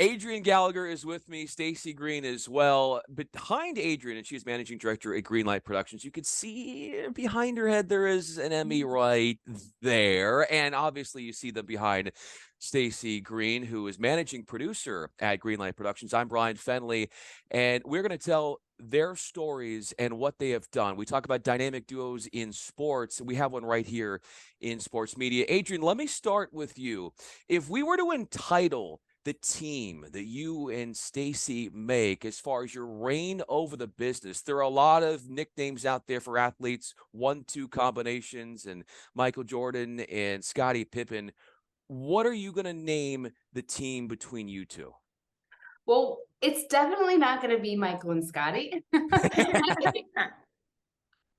Adrienne Gallagher is with me, Staci Green as well. Behind Adrienne, and she's managing director at Greenlight Productions, you could see behind her head there is an Emmy right there. And obviously you see them behind Staci Green, who is managing producer at Greenlight Productions. I'm Brian Fenley, and we're going to tell their stories and what they have done. We talk about dynamic duos in sports. We have one right here in sports media. Adrienne, let me start with you. If we were to entitle the team that you and Staci make as far as your reign over the business, there are a lot of nicknames out there for athletes, 1-2 combinations, and Michael Jordan and Scottie Pippen. What are you going to name the team between you two? Well, it's definitely not going to be Michael and Scottie.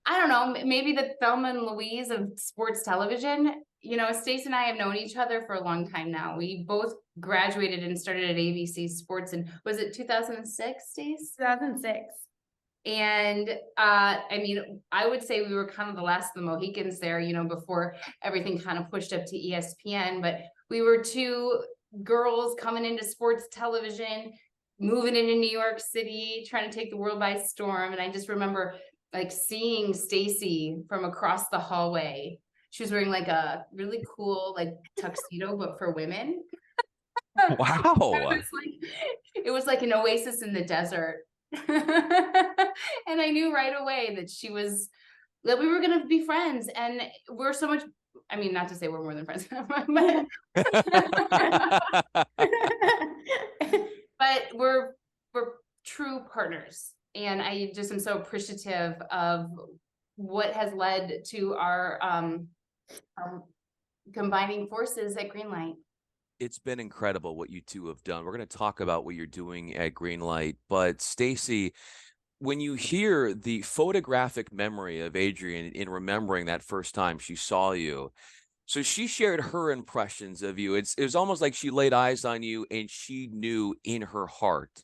I don't know, maybe the Thelma and Louise of sports television. You know, Stace and I have known each other for a long time now. We both graduated and started at ABC Sports in, was it 2006, Stace? 2006. And I mean, I would say we were kind of the last of the Mohicans there, you know, before everything kind of pushed up to ESPN. But we were two girls coming into sports television, moving into New York City, trying to take the world by storm. And I just remember like seeing Staci from across the hallway. She was wearing like a really cool like tuxedo, but for women. Wow. It was like an oasis in the desert. And I knew right away that we were going to be friends, and we're so much, I mean, not to say we're more than friends, but we're true partners. And I just am so appreciative of what has led to our combining forces at Greenlight. It's been incredible what you two have done. We're going to talk about what you're doing at Greenlight, but Staci, when you hear the photographic memory of Adrienne in remembering that first time she saw you, so she shared her impressions of you. It was almost like she laid eyes on you and she knew in her heart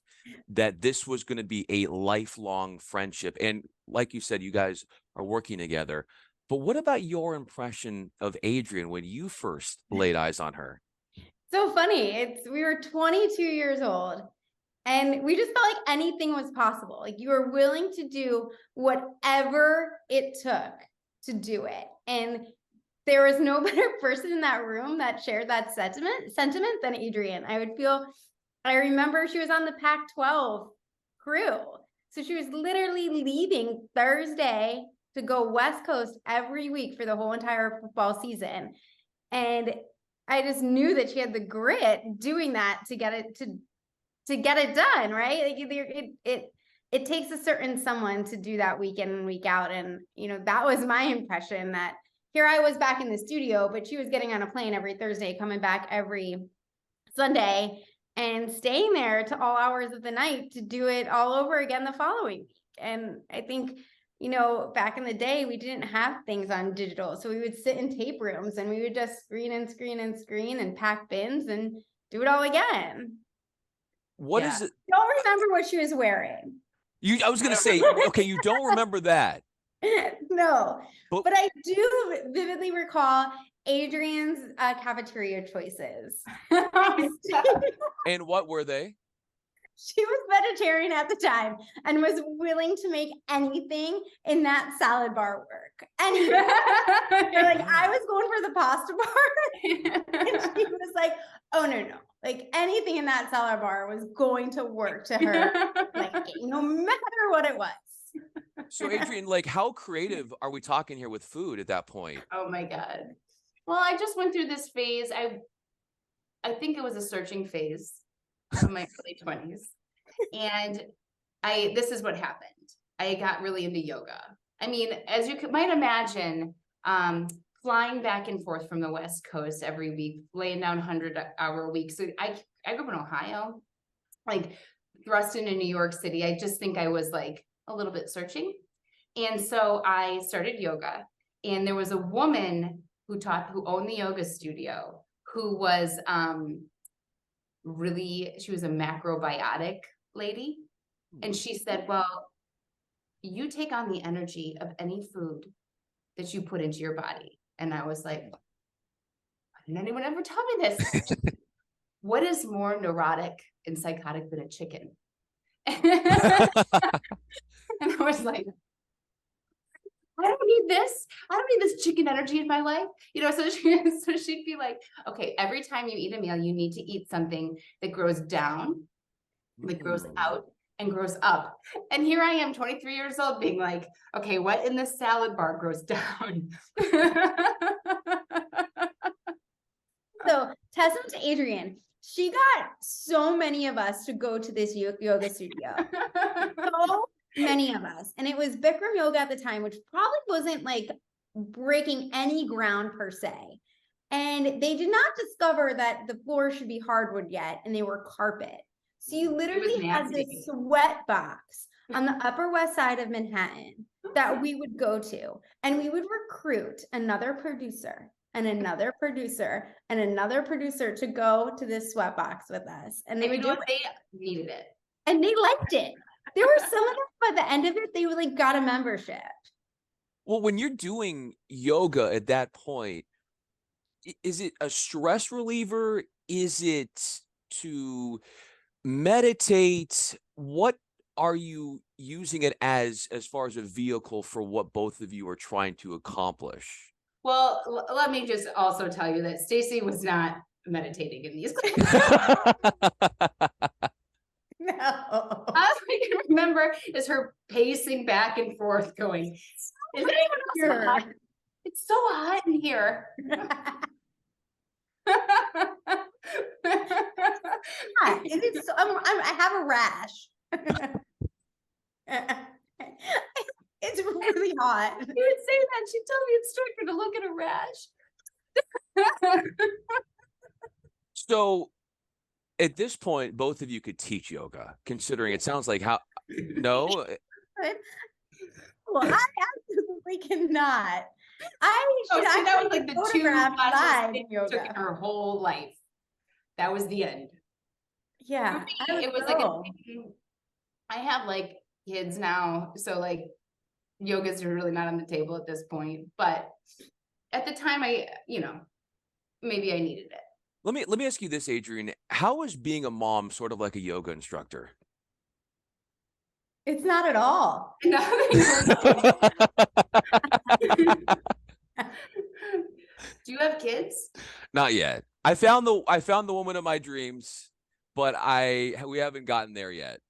that this was going to be a lifelong friendship. And like you said, you guys are working together. But what about your impression of Adrienne when you first laid eyes on her? So funny. We were 22 years old and we just felt like anything was possible. Like you were willing to do whatever it took to do it. And there was no better person in that room that shared that sentiment than Adrienne. I remember she was on the Pac-12 crew. So she was literally leaving Thursday to go West Coast every week for the whole entire football season. And I just knew that she had the grit doing that to get it done, right? Like it takes a certain someone to do that week in and week out. And you know, that was my impression, that here I was back in the studio, but she was getting on a plane every Thursday, coming back every Sunday, and staying there to all hours of the night to do it all over again the following week. And I think, you know, back in the day, we didn't have things on digital. So we would sit in tape rooms and we would just screen and pack bins and do it all again. What is it? I don't remember what she was wearing. I was going to say, okay, you don't remember that. No, but I do vividly recall Adrienne's cafeteria choices. And what were they? She was vegetarian at the time and was willing to make anything in that salad bar work. Anything. Like I was going for the pasta bar, and she was like, "Oh no, like anything in that salad bar was going to work to her, like no matter what it was." So Adrienne, like how creative are we talking here with food at that point? Oh my God. Well, I just went through this phase. I think it was a searching phase in my early 20s. And this is what happened. I got really into yoga. I mean, as you might imagine, flying back and forth from the West Coast every week, laying down 100-hour weeks. So I grew up in Ohio, like thrust into New York City. I just think I was like a little bit searching. And so I started yoga, and there was a woman who owned the yoga studio, who was she was a macrobiotic lady. And she said, well, you take on the energy of any food that you put into your body. And I was like, why didn't anyone ever tell me this? What is more neurotic and psychotic than a chicken. And I was like, I don't need this. I don't need this chicken energy in my life. You know, so she'd be like, okay, every time you eat a meal, you need to eat something that grows down, that grows out, and grows up. And here I am, 23 years old, being like, okay, what in this salad bar grows down? So testament to Adrienne, she got so many of us to go to this yoga studio. So many of us. And it was Bikram yoga at the time, which probably wasn't like breaking any ground per se. And they did not discover that the floor should be hardwood yet, and they were carpet. So you literally had this sweat box on the Upper West Side of Manhattan that we would go to, and we would recruit another producer and another producer and another producer to go to this sweat box with us. And they would do it. They needed it. And they liked it. There were some of them, by the end of it, they like got a membership. Well, when you're doing yoga at that point, is it a stress reliever? Is it to meditate? What are you using it as far as a vehicle for what both of you are trying to accomplish? Well, let me just also tell you that Staci was not meditating in these classes. No. All I can remember is her pacing back and forth going, is anyone else hot? It's so hot in here. I have a rash. It's really hot. You would say that. She'd tell me instructor to look at a rash. So at this point, both of you could teach yoga, considering it sounds like how no. Well, I absolutely cannot. That was like the 2 classes in yoga. Took her whole life. That was the end. Yeah. It was like I have like kids now, so like yoga's really not on the table at this point. But at the time, maybe I needed it. Let me ask you this, Adrienne. How is being a mom sort of like a yoga instructor? It's not at all. Do you have kids? Not yet. I found the woman of my dreams, but we haven't gotten there yet.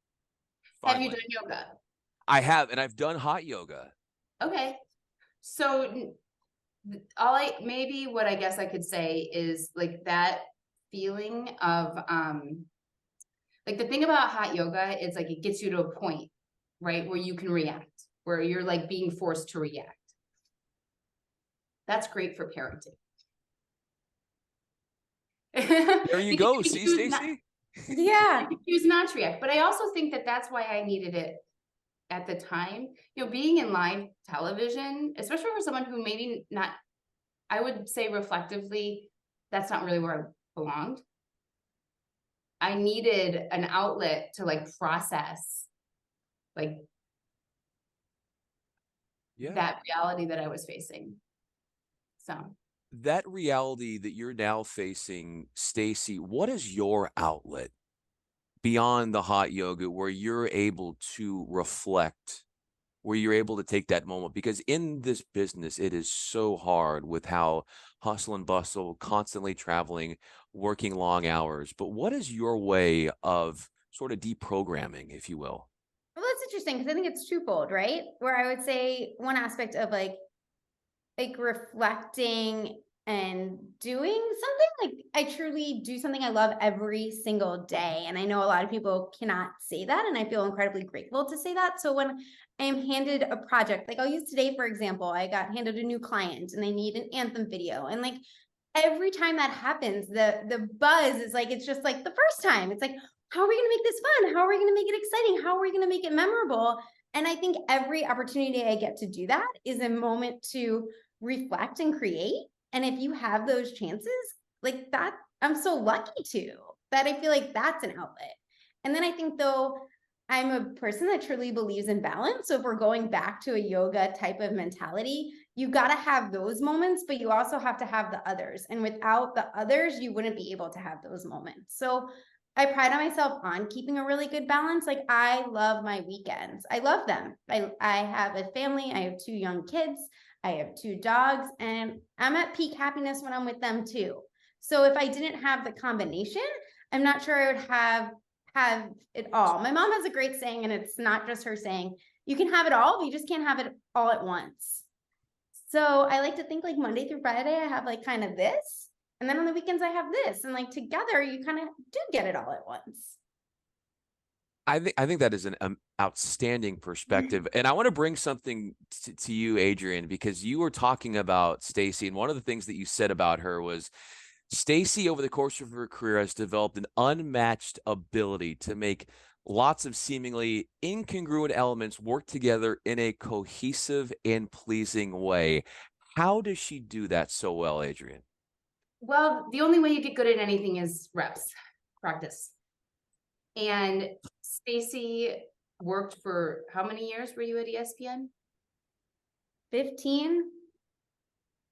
Finally. Have you done yoga? I have, and I've done hot yoga. Okay. So what I guess I could say is like that feeling of like the thing about hot yoga is like it gets you to a point, right, where you can react, where you're like being forced to react. That's great for parenting. There you go. See, Staci? Yeah. You choose not to react. But I also think that that's why I needed it at the time. Being in live television, especially for someone who maybe not, I would say reflectively, that's not really where I belonged. I needed an outlet to like process like that reality that I was facing. So that reality that you're now facing, Staci, what is your outlet beyond the hot yoga where you're able to reflect, where you're able to take that moment? Because in this business, it is so hard with how hustle and bustle, constantly traveling, working long hours. But what is your way of sort of deprogramming, if you will? Well, that's interesting because I think it's twofold, right? Where I would say one aspect of like reflecting and doing something, like I truly do something I love every single day. And I know a lot of people cannot say that. And I feel incredibly grateful to say that. So when I am handed a project, like I'll use today, for example, I got handed a new client and they need an anthem video. And like every time that happens, the buzz is like, it's just like the first time. It's like, how are we going to make this fun? How are we going to make it exciting? How are we going to make it memorable? And I think every opportunity I get to do that is a moment to reflect and create. And if you have those chances like that, I'm so lucky to that. I feel like that's an outlet. And then I think though, I'm a person that truly believes in balance. So if we're going back to a yoga type of mentality, you got to have those moments, but you also have to have the others. And without the others, you wouldn't be able to have those moments. So I pride on myself on keeping a really good balance. Like I love my weekends. I love them. I have a family. I have 2 young kids. I have 2 dogs, and I'm at peak happiness when I'm with them too. So if I didn't have the combination, I'm not sure I would have it all. My mom has a great saying, and it's not just her saying, you can have it all, but you just can't have it all at once. So I like to think like Monday through Friday, I have like kind of this. And then on the weekends, I have this. And like together, you kind of do get it all at once. I think that is an outstanding perspective, and I want to bring something to you, Adrienne, because you were talking about Staci, and one of the things that you said about her was Staci, over the course of her career, has developed an unmatched ability to make lots of seemingly incongruent elements work together in a cohesive and pleasing way. How does she do that so well, Adrienne? Well, the only way you get good at anything is reps, practice. And Staci worked for how many years were you at ESPN? 15.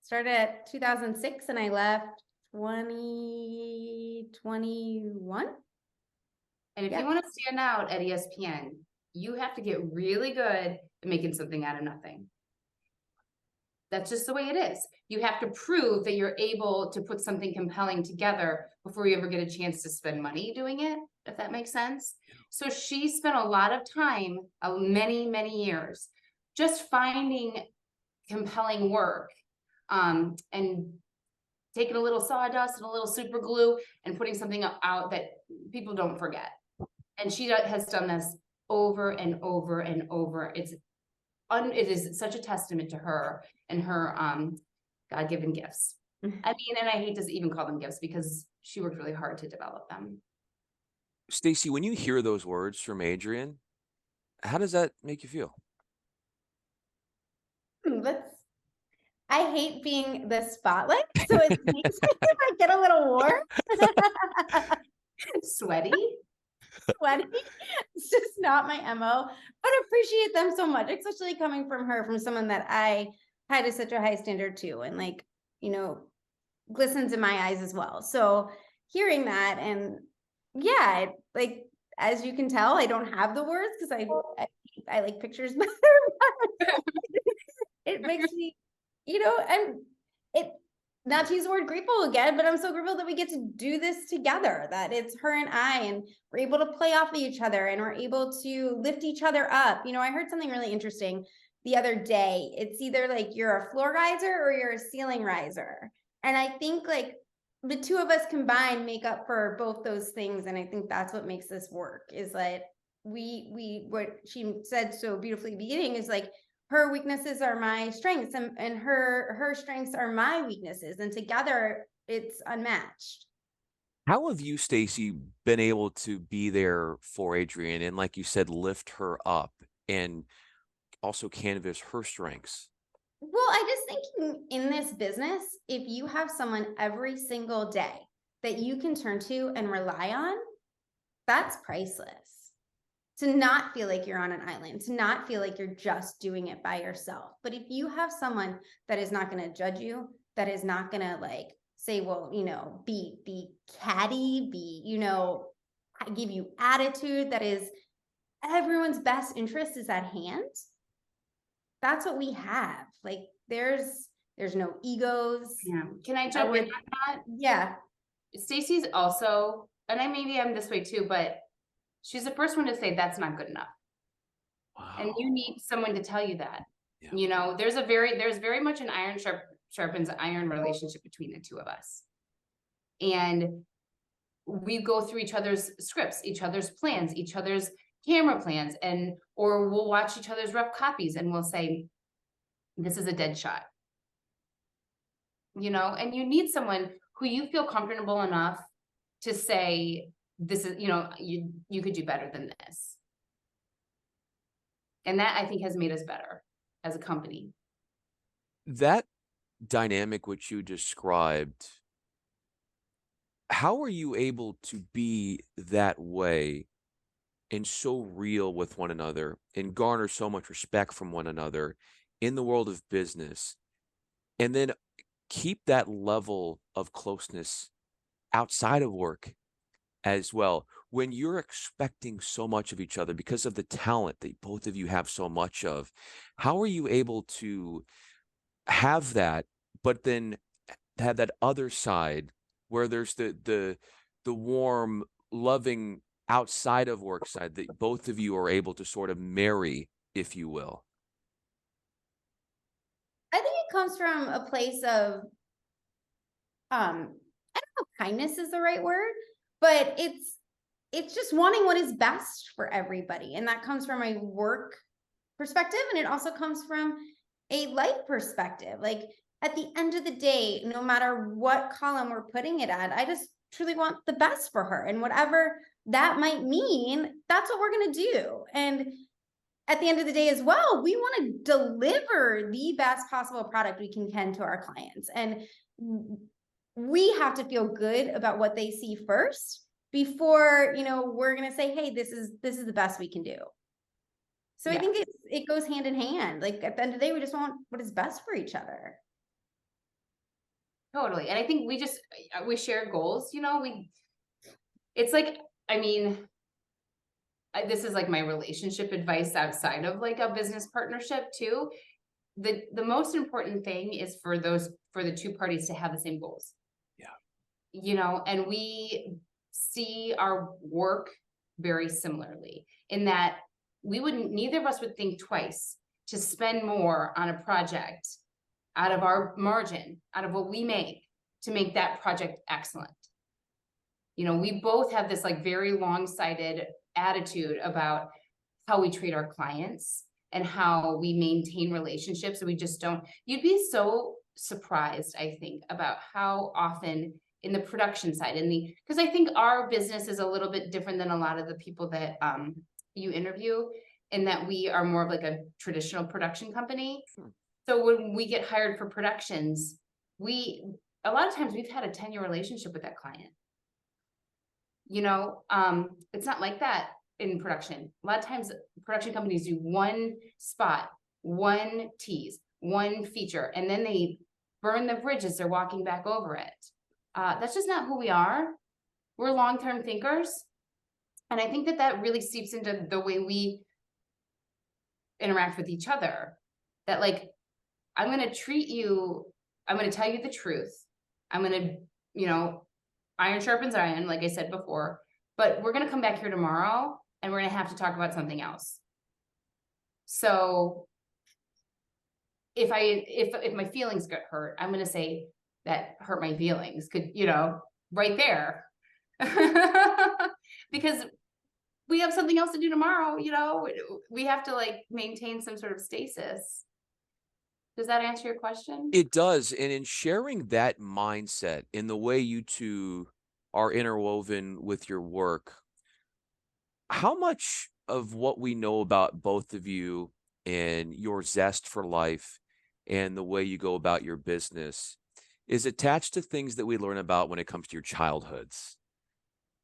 Started at 2006 and I left 2021. And if you want to stand out at ESPN, you have to get really good at making something out of nothing. That's just the way it is. You have to prove that you're able to put something compelling together before you ever get a chance to spend money doing it, if that makes sense. So she spent a lot of time, many, many years, just finding compelling work, and taking a little sawdust and a little super glue and putting something out that people don't forget. And she has done this over and over and over. It is such a testament to her and her God-given gifts. I mean, and I hate to even call them gifts because she worked really hard to develop them. Staci, when you hear those words from Adrienne, how does that make you feel? I hate being the spotlight, so it makes me if I get a little warm. Sweaty. It's just not my MO, but appreciate them so much, especially coming from her, from someone that I had such a high standard to, and like, you know, glistens in my eyes as well. So hearing that, and yeah, like, as you can tell, I don't have the words because I like pictures better. It makes me, you know, not to use the word grateful again, but I'm so grateful that we get to do this together, that it's her and I, and we're able to play off of each other and we're able to lift each other up. You know, I heard something really interesting the other day. It's either like you're a floor riser or you're a ceiling riser. And I think like the two of us combined make up for both those things. And I think that's what makes this work, is that what she said so beautifully at the beginning is like, her weaknesses are my strengths, and her strengths are my weaknesses, and together it's unmatched. How have you, Staci, been able to be there for Adrienne and, like you said, lift her up and also canvas her strengths? Well, I just think in this business, if you have someone every single day that you can turn to and rely on, that's priceless. To not feel like you're on an island, to not feel like you're just doing it by yourself. But if you have someone that is not going to judge you, that is not going to like say, well, you know, be catty, you know, give you attitude, that is everyone's best interest is at hand. That's what we have. Like there's no egos. Yeah. Can I jump in on that? Yeah. Staci's also, and maybe I'm this way too, but she's the first one to say that's not good enough. Wow. And you need someone to tell you that. Yeah. You know, there's very much an iron sharpens iron relationship between the two of us. And we go through each other's scripts, each other's plans, each other's camera plans, or we'll watch each other's rough copies and we'll say, this is a dead shot. You know, and you need someone who you feel comfortable enough to say, this is, you know, you could do better than this. And that, I think, has made us better as a company. That dynamic which you described, how are you able to be that way and so real with one another and garner so much respect from one another in the world of business, and then keep that level of closeness outside of work as well? when you're expecting so much of each other because of the talent that both of you have so much of, how are you able to have that, but then have that other side where there's the warm, loving outside of work side that both of you are able to sort of marry, if you will? I think it comes from a place of, I don't know if kindness is the right word, but it's just wanting what is best for everybody. And that comes from a work perspective. And it also comes from a life perspective. Like at the end of the day, no matter what column we're putting it at, I just truly want the best for her. And whatever that might mean, that's what we're going to do. And at the end of the day as well, we want to deliver the best possible product we can to our clients. And we have to feel good about what they see first before, we're going to say, hey, this is the best we can do. So I think it goes hand in hand. Like at the end of the day, we just want what is best for each other. Totally. And I think we share goals, it's like, I mean, this is like my relationship advice outside of like a business partnership too. The most important thing is for the two parties to have the same goals. Yeah. And we see our work very similarly in that neither of us would think twice to spend more on a project out of our margin, out of what we make, to make that project excellent. We both have this like very long-sighted attitude about how we treat our clients and how we maintain relationships. So we just don't, you'd be so surprised, I think, about how often in the production side, because I think our business is a little bit different than a lot of the people that you interview, in that we are more of like a traditional production company. So when we get hired for productions, a lot of times we've had a 10-year relationship with that client. It's not like that in production. A lot of times production companies do one spot, one tease, one feature, and then they burn the bridges. They're walking back over it. That's just not who we are. We're long-term thinkers. And I think that really seeps into the way we interact with each other. That like, I'm going to tell you the truth. I'm going to, iron sharpens iron, like I said before, but we're going to come back here tomorrow and we're going to have to talk about something else. So if my feelings get hurt, I'm going to say that hurt my feelings, right there. Because we have something else to do tomorrow, we have to like maintain some sort of stasis. Does that answer your question? It does. And in sharing that mindset in the way you two are interwoven with your work, how much of what we know about both of you and your zest for life and the way you go about your business is attached to things that we learn about when it comes to your childhoods?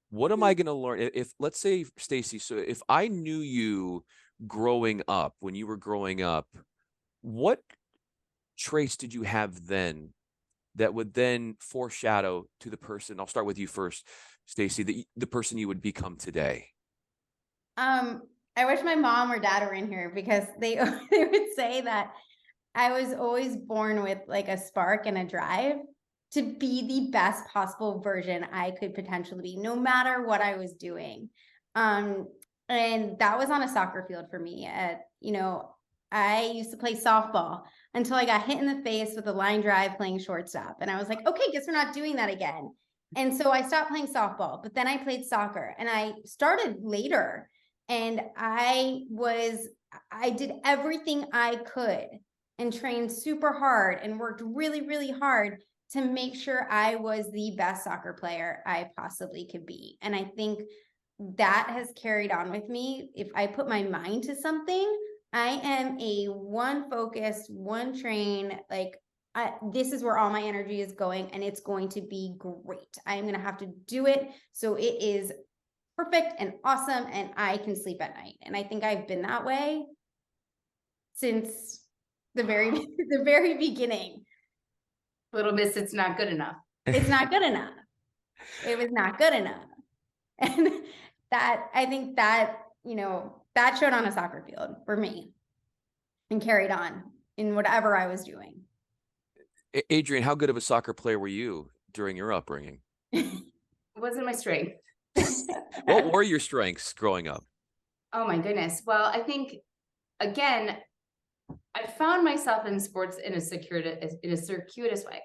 What am I going to learn? If let's say, Staci, so if I knew you growing up, when you were growing up, what traits did you have then that would then foreshadow to the person? I'll start with you first, Staci, the person you would become today. I wish my mom or dad were in here because they would say that I was always born with like a spark and a drive to be the best possible version I could potentially be, no matter what I was doing. And that was on a soccer field for me. I used to play softball until I got hit in the face with a line drive playing shortstop. And I was like, okay, guess we're not doing that again. And so I stopped playing softball, but then I played soccer and I started later. And I did everything I could and trained super hard and worked really, really hard to make sure I was the best soccer player I possibly could be. And I think that has carried on with me. If I put my mind to something, I am a one focused, one train, this is where all my energy is going and it's going to be great. I'm going to have to do it so it is perfect and awesome and I can sleep at night. And I think I've been that way since the very beginning. Little miss, it's not good enough. It's not good enough. It was not good enough. And I think that, that showed on a soccer field for me and carried on in whatever I was doing. Adrienne, how good of a soccer player were you during your upbringing? It wasn't my strength. What were your strengths growing up? Oh my goodness. Well, I think, again, I found myself in sports in a circuitous way.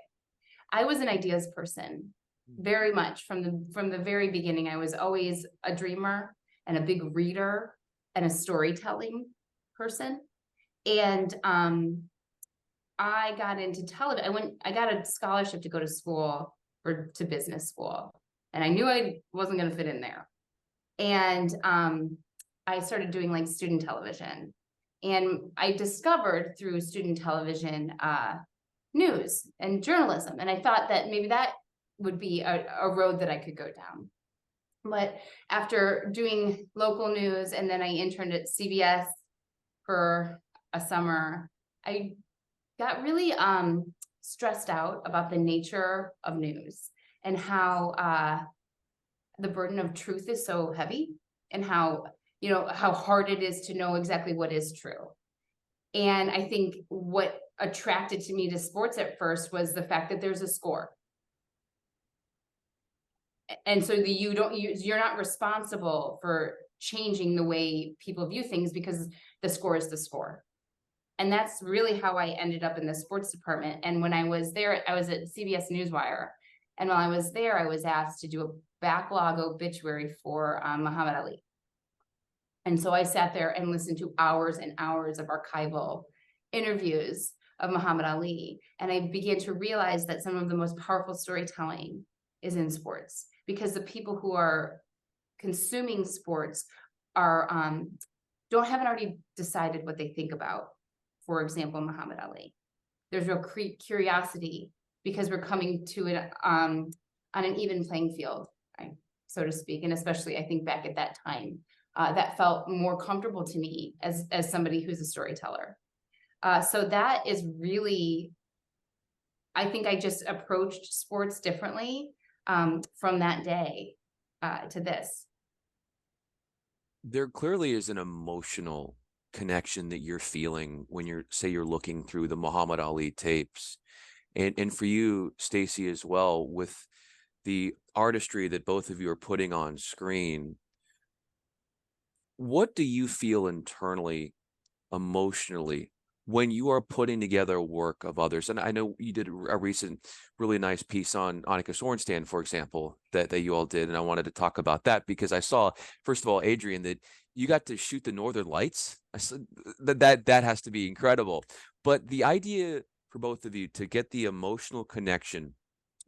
I was an ideas person, very much from the very beginning. I was always a dreamer and a big reader and a storytelling person. And I got into television. I got a scholarship to go to school to business school, and I knew I wasn't going to fit in there. And I started doing like student television, and I discovered through student television news and journalism, and I thought that maybe that would be a road that I could go down. But after doing local news, and then I interned at CBS for a summer, I got really stressed out about the nature of news and how the burden of truth is so heavy, and how hard it is to know exactly what is true. And I think what attracted to me to sports at first was the fact that there's a score. And so you're not responsible for changing the way people view things, because the score is the score. And that's really how I ended up in the sports department. And when I was there, I was at CBS Newswire. And while I was there, I was asked to do a backlog obituary for Muhammad Ali. And so I sat there and listened to hours and hours of archival interviews of Muhammad Ali. And I began to realize that some of the most powerful storytelling is in sports, because the people who are consuming sports haven't already decided what they think about, for example, Muhammad Ali. There's real curiosity, because we're coming to it on an even playing field, right, so to speak. And especially, I think back at that time, that felt more comfortable to me as somebody who's a storyteller. So that is really, I think I just approached sports differently from that day to this. There clearly is an emotional connection that you're feeling when you're looking through the Muhammad Ali tapes. And for you, Staci, as well, with the artistry that both of you are putting on screen, what do you feel internally, emotionally, when you are putting together work of others? And I know you did a recent really nice piece on Annika Sorenstam, for example, that you all did. And I wanted to talk about that, because I saw, first of all, Adrienne, that you got to shoot the Northern Lights. I said that has to be incredible. But the idea for both of you to get the emotional connection,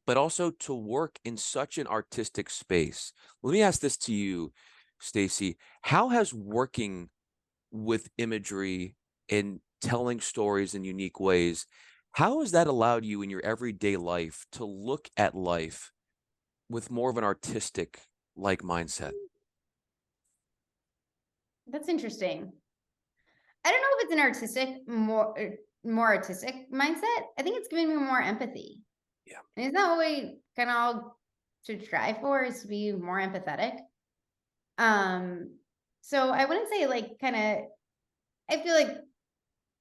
but also to work in such an artistic space. Let me ask this to you, Staci. How has working with imagery and telling stories in unique ways, how has that allowed you in your everyday life to look at life with more of an artistic like mindset? That's interesting. I don't know if it's an artistic, more artistic mindset. I think it's giving me more empathy. Yeah. And isn't that what we kind of all should strive for, is to be more empathetic? So I wouldn't say I feel like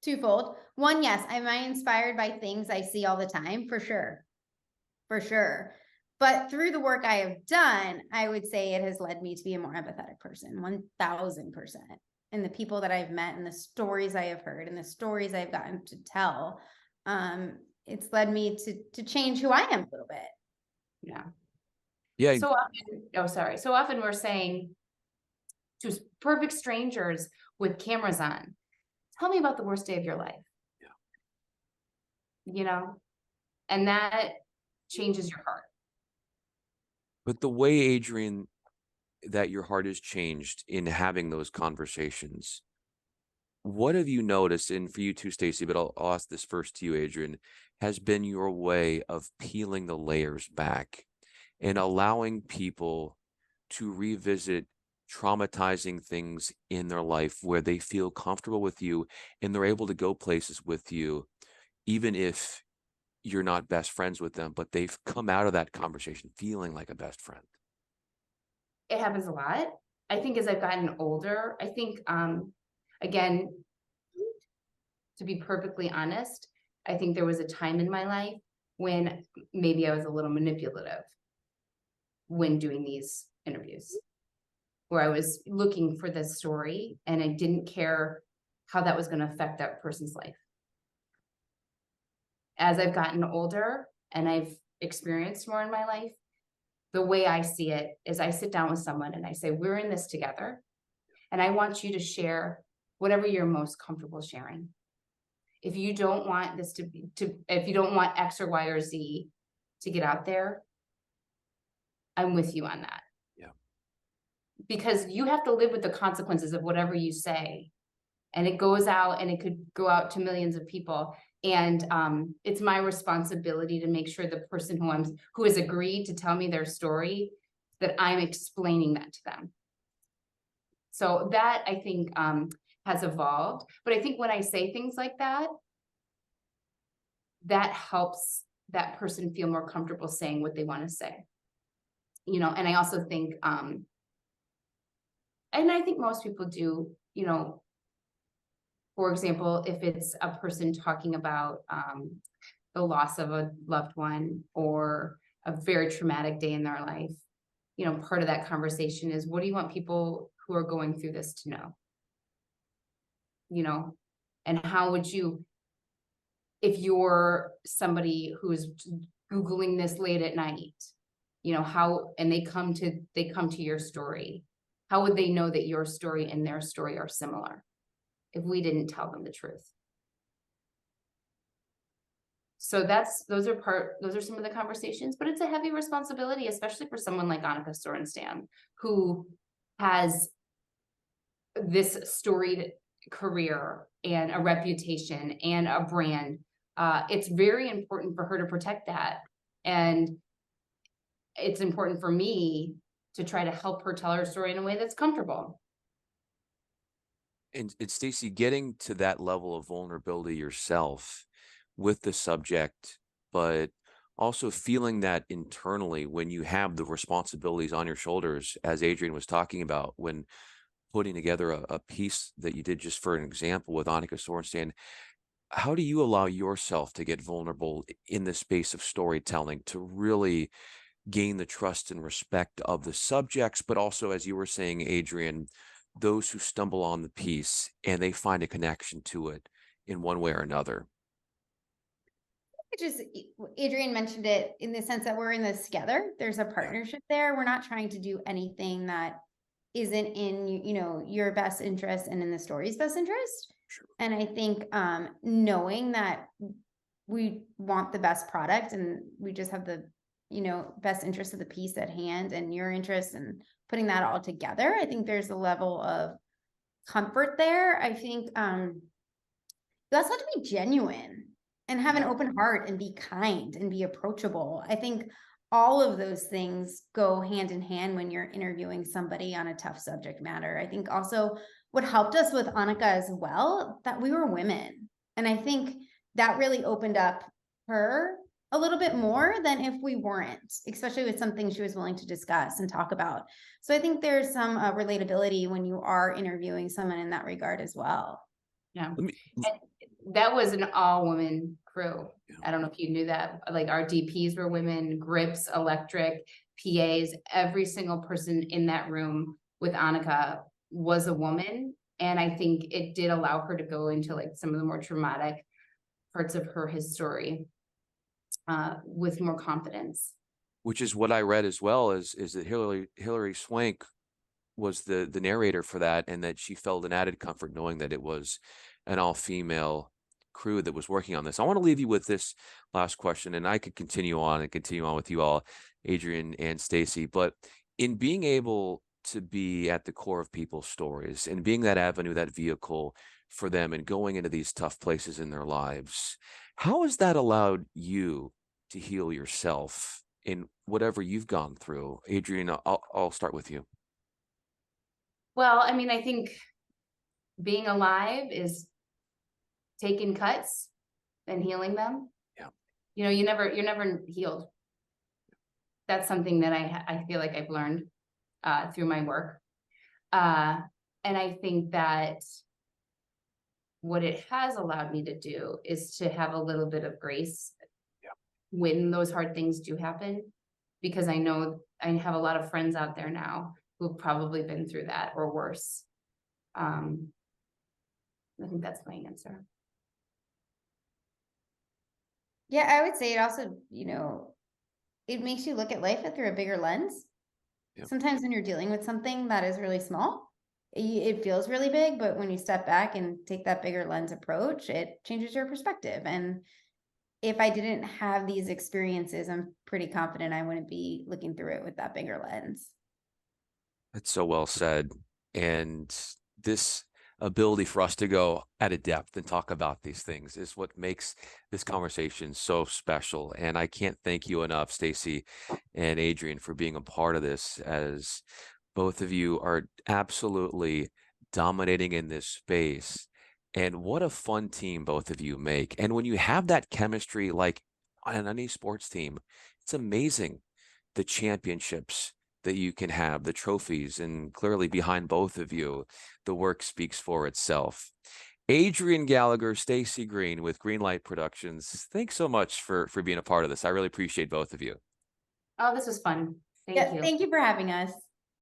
twofold. One, yes, am I inspired by things I see all the time? For sure. For sure. But through the work I have done, I would say it has led me to be a more empathetic person, 1000%. And the people that I've met and the stories I have heard and the stories I've gotten to tell, it's led me to change who I am a little bit. Yeah. Yeah. So often we're saying to perfect strangers with cameras on, tell me about the worst day of your life. Yeah. And that changes your heart. But the way, Adrienne, that your heart has changed in having those conversations, what have you noticed? And for you too, Staci, but I'll ask this first to you, Adrienne, has been your way of peeling the layers back and allowing people to revisit traumatizing things in their life where they feel comfortable with you and they're able to go places with you, even if you're not best friends with them, but they've come out of that conversation feeling like a best friend? It happens a lot. I think as I've gotten older, I think, again, to be perfectly honest, I think there was a time in my life when maybe I was a little manipulative when doing these interviews, where I was looking for this story and I didn't care how that was going to affect that person's life. As I've gotten older and I've experienced more in my life, the way I see it is I sit down with someone and I say, we're in this together. And I want you to share whatever you're most comfortable sharing. If you don't want this if you don't want X or Y or Z to get out there, I'm with you on that. Yeah. Because you have to live with the consequences of whatever you say. And it goes out and it could go out to millions of people. And it's my responsibility to make sure the person who has agreed to tell me their story, that I'm explaining that to them. So that, I think, has evolved. But I think when I say things like that, that helps that person feel more comfortable saying what they want to say. You know, and I also think, and I think most people do, you know, for example, if it's a person talking about the loss of a loved one or a very traumatic day in their life, you know, part of that conversation is, what do you want people who are going through this to know? You know, and how would you, if you're somebody who is Googling this late at night, you know, how, and they come to your story, how would they know that your story and their story are similar if we didn't tell them the truth? So those are some of the conversations, but it's a heavy responsibility, especially for someone like Annika Sorenstam, who has this storied career and a reputation and a brand. It's very important for her to protect that. And it's important for me to try to help her tell her story in a way that's comfortable. And Staci, getting to that level of vulnerability yourself with the subject, but also feeling that internally when you have the responsibilities on your shoulders, as Adrienne was talking about, when putting together a piece that you did, just for an example, with Annika Sorenstam, how do you allow yourself to get vulnerable in the space of storytelling to really gain the trust and respect of the subjects, but also, as you were saying, Adrienne, those who stumble on the piece and they find a connection to it in one way or another? Just Adrienne mentioned it in the sense that we're in this together. There's a partnership there. We're not trying to do anything that isn't in, you know, your best interest and in the story's best interest. Sure. And I think knowing that we want the best product and we just have the, you know, best interest of the piece at hand and your interest and putting that all together, I think there's a level of comfort there. I think you also have to be genuine and have an open heart and be kind and be approachable. I think all of those things go hand in hand when you're interviewing somebody on a tough subject matter. I think also what helped us with Annika as well, that we were women. And I think that really opened up her a little bit more than if we weren't, especially with something she was willing to discuss and talk about. So I think there's some relatability when you are interviewing someone in that regard as well. Yeah. And that was an all-woman crew. I don't know if you knew that. Like, our DPs were women, grips, electric, PAs, every single person in that room with Annika was a woman. And I think it did allow her to go into like some of the more traumatic parts of her story with more confidence. Which is what I read as well, is that Hilary Swank was the narrator for that, and that she felt an added comfort knowing that it was an all-female crew that was working on this. I want to leave you with this last question, and I could continue on with you all, Adrienne and Staci, but in being able to be at the core of people's stories and being that avenue, that vehicle for them and going into these tough places in their lives, how has that allowed you to heal yourself in whatever you've gone through? Adrienne, I'll start with you. Well, I mean, I think being alive is taking cuts and healing them. Yeah. You know, you're never healed. That's something that I feel like I've learned through my work. And I think that what it has allowed me to do is to have a little bit of grace when those hard things do happen, because I know I have a lot of friends out there now who've probably been through that or worse. I think that's my answer. Yeah, I would say it also, it makes you look at life through a bigger lens. Yep. Sometimes when you're dealing with something that is really small, it feels really big, but when you step back and take that bigger lens approach, it changes your perspective. And if I didn't have these experiences, I'm pretty confident I wouldn't be looking through it with that bigger lens. That's so well said. And this ability for us to go at a depth and talk about these things is what makes this conversation so special. And I can't thank you enough, Staci and Adrienne, for being a part of this, as both of you are absolutely dominating in this space. And what a fun team both of you make. And when you have that chemistry, like on any sports team, it's amazing the championships that you can have, the trophies, and clearly behind both of you, the work speaks for itself. Adrienne Gallagher, Staci Green with Greenlight Productions, thanks so much for being a part of this. I really appreciate both of you. Oh, this was fun. Thank you. Thank you for having us.